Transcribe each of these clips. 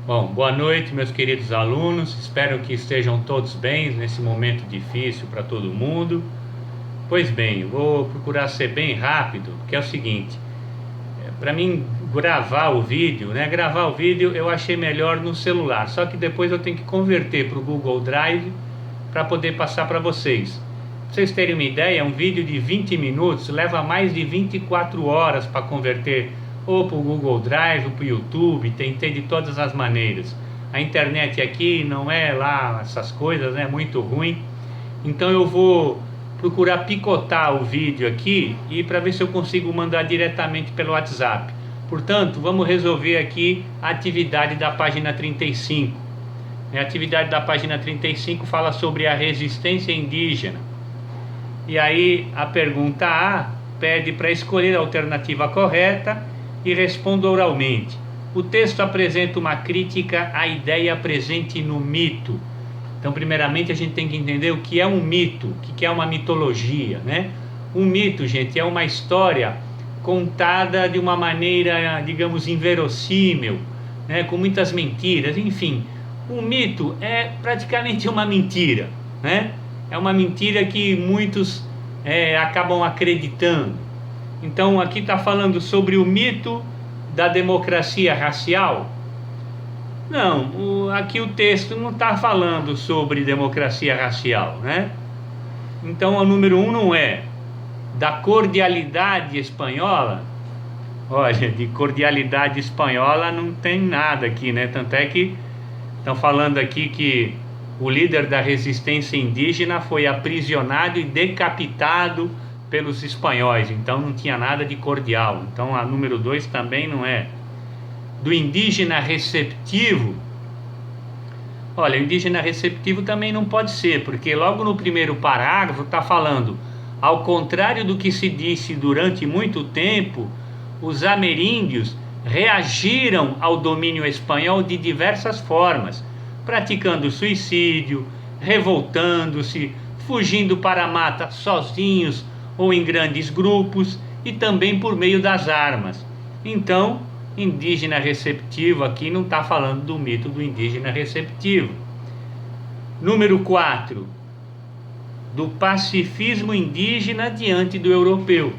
Bom, boa noite, meus queridos alunos. Espero que estejam todos bem nesse momento difícil para todo mundo. Pois bem, vou procurar ser bem rápido, que é o seguinte: para mim gravar o vídeo, né? Gravar o vídeo eu achei melhor no celular, só que depois eu tenho que converter para o Google Drive para poder passar para vocês. Pra vocês terem uma ideia, um vídeo de 20 minutos leva mais de 24 horas para converter ou para o Google Drive, ou para o YouTube, tem de todas as maneiras. A internet aqui não é lá essas coisas, né? Muito ruim. Então eu vou procurar picotar o vídeo aqui e para ver se eu consigo mandar diretamente pelo WhatsApp. Portanto, vamos resolver aqui a atividade da página 35. A atividade da página 35 fala sobre a resistência indígena. E aí a pergunta A pede para escolher a alternativa correta e responda oralmente. O texto apresenta uma crítica à ideia presente no mito. Então, primeiramente, a gente tem que entender o que é um mito, o que é uma mitologia, né? Um mito, gente, é uma história contada de uma maneira, digamos, inverossímil, né? Com muitas mentiras, enfim. Um mito é praticamente uma mentira, né? É uma mentira que muitos acabam acreditando. Então aqui está falando sobre o mito da democracia racial. Não, aqui o texto não está falando sobre democracia racial, né? Então o número 1 não é da cordialidade espanhola. Olha, de cordialidade espanhola não tem nada aqui, né? Tanto é que estão falando aqui que o líder da resistência indígena foi aprisionado e decapitado pelos espanhóis, então não tinha nada de cordial. Então a número 2 também não é. Do indígena receptivo, olha, o indígena receptivo também não pode ser, porque logo no primeiro parágrafo está falando: ao contrário do que se disse durante muito tempo, os ameríndios reagiram ao domínio espanhol de diversas formas, praticando suicídio, revoltando-se, fugindo para a mata sozinhos ou em grandes grupos, e também por meio das armas. Então, indígena receptivo aqui não está falando do mito do indígena receptivo. Número 4, do pacifismo indígena diante do europeu.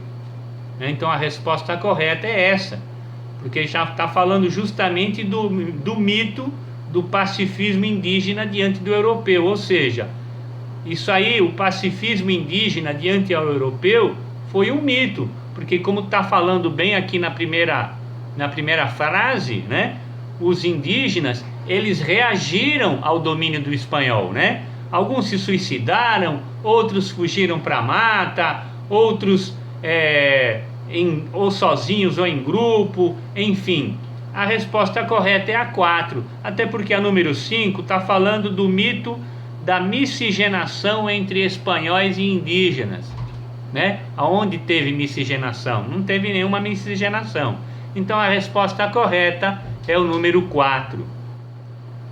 Então a resposta correta é essa, porque já está falando justamente do mito do pacifismo indígena diante do europeu, ou seja, isso aí, o pacifismo indígena diante ao europeu, foi um mito, porque como está falando bem aqui na primeira frase, né? Os indígenas, eles reagiram ao domínio do espanhol, né? Alguns se suicidaram, outros fugiram para a mata, outros ou sozinhos ou em grupo, enfim. A resposta correta é a 4, até porque a número 5 está falando do mito da miscigenação entre espanhóis e indígenas, né? Aonde teve miscigenação? Não teve nenhuma miscigenação. Então a resposta correta é o número 4.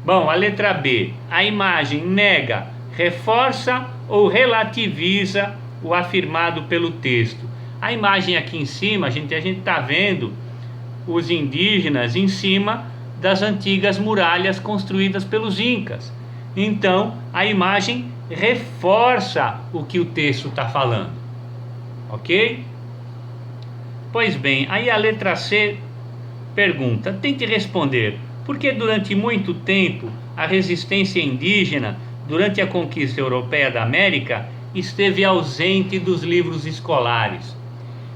Bom, a letra B. A imagem nega, reforça ou relativiza o afirmado pelo texto. A imagem aqui em cima, a gente está vendo os indígenas em cima das antigas muralhas construídas pelos incas. Então, a imagem reforça o que o texto está falando, ok? Pois bem, aí a letra C pergunta, tente responder, por que durante muito tempo a resistência indígena, durante a conquista europeia da América, esteve ausente dos livros escolares?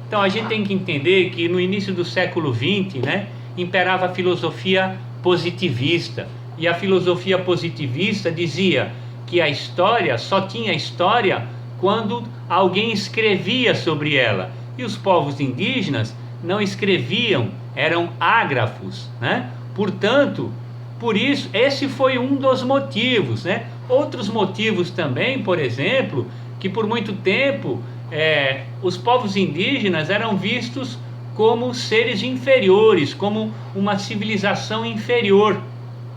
Então, a gente tem que entender que no início do século XX, né, imperava a filosofia positivista. E a filosofia positivista dizia que a história só tinha história quando alguém escrevia sobre ela. E os povos indígenas não escreviam, eram ágrafos, né? Portanto, por isso, esse foi um dos motivos, né? Outros motivos também, por exemplo, que por muito tempo os povos indígenas eram vistos como seres inferiores, como uma civilização inferior.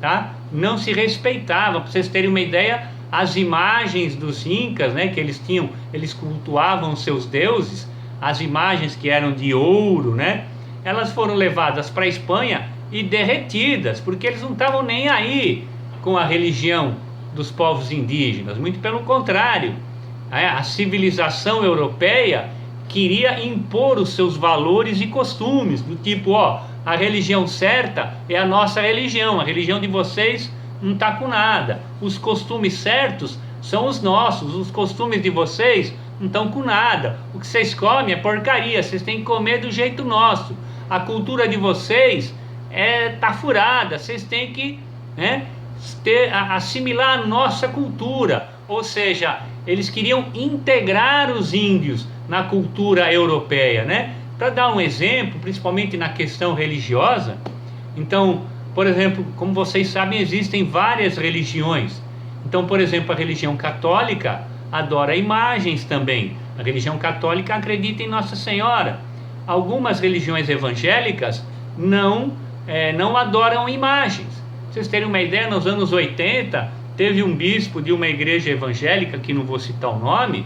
Tá? Não se respeitava. Para vocês terem uma ideia, as imagens dos incas, né, que eles cultuavam seus deuses, as imagens que eram de ouro, né, elas foram levadas para a Espanha e derretidas, porque eles não estavam nem aí com a religião dos povos indígenas, muito pelo contrário. A civilização europeia queria impor os seus valores e costumes, do tipo, ó, a religião certa é a nossa religião, a religião de vocês não está com nada, os costumes certos são os nossos, os costumes de vocês não estão com nada, o que vocês comem é porcaria, vocês têm que comer do jeito nosso, a cultura de vocês tá furada, vocês têm que, né, assimilar a nossa cultura. Ou seja, eles queriam integrar os índios na cultura europeia, né? Para dar um exemplo, principalmente na questão religiosa, então, por exemplo, como vocês sabem, existem várias religiões. Então, por exemplo, a religião católica adora imagens também. A religião católica acredita em Nossa Senhora. Algumas religiões evangélicas não adoram imagens. Pra vocês terem uma ideia, nos anos 80, teve um bispo de uma igreja evangélica, que não vou citar o nome,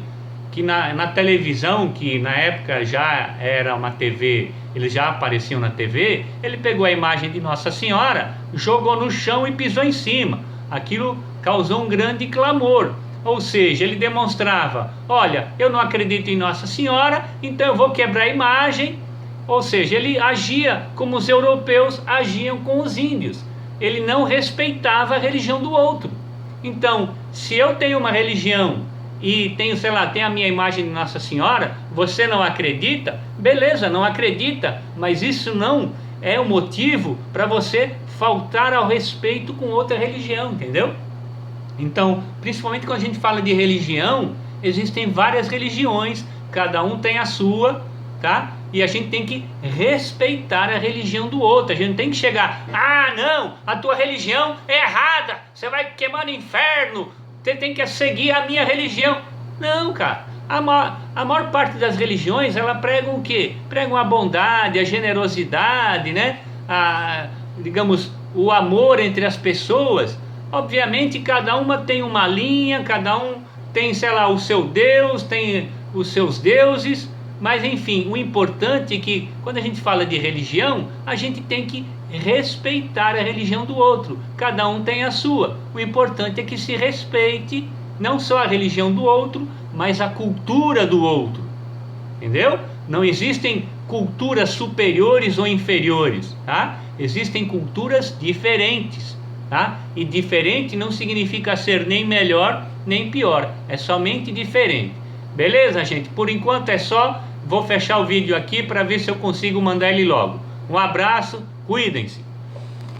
que na televisão, que na época já era uma TV, eles já apareciam na TV, ele pegou a imagem de Nossa Senhora, jogou no chão e pisou em cima. Aquilo causou um grande clamor. Ou seja, ele demonstrava, olha, eu não acredito em Nossa Senhora, então eu vou quebrar a imagem. Ou seja, ele agia como os europeus agiam com os índios. Ele não respeitava a religião do outro. Então, se eu tenho uma religião e tenho, sei lá, tem a minha imagem de Nossa Senhora, você não acredita? Beleza, não acredita, mas isso não é o motivo para você faltar ao respeito com outra religião, entendeu? Então, principalmente quando a gente fala de religião, existem várias religiões, cada um tem a sua, tá? E a gente tem que respeitar a religião do outro. A gente não tem que chegar, ah não, a tua religião é errada, você vai queimar no inferno, você tem que seguir a minha religião. Não, cara, a maior parte das religiões, ela pregam o quê? Pregam a bondade, a generosidade, né? Digamos, o amor entre as pessoas. Obviamente cada uma tem uma linha, cada um tem, sei lá, o seu Deus, tem os seus deuses, mas enfim, o importante é que quando a gente fala de religião, a gente tem que respeitar a religião do outro, cada um tem a sua. O importante é que se respeite não só a religião do outro, mas a cultura do outro, entendeu? Não existem culturas superiores ou inferiores, tá? Existem culturas diferentes, tá? E diferente não significa ser nem melhor nem pior, é somente diferente. Beleza, gente? Por enquanto é só. Vou fechar o vídeo aqui para ver se eu consigo mandar ele logo. Um abraço, cuidem-se.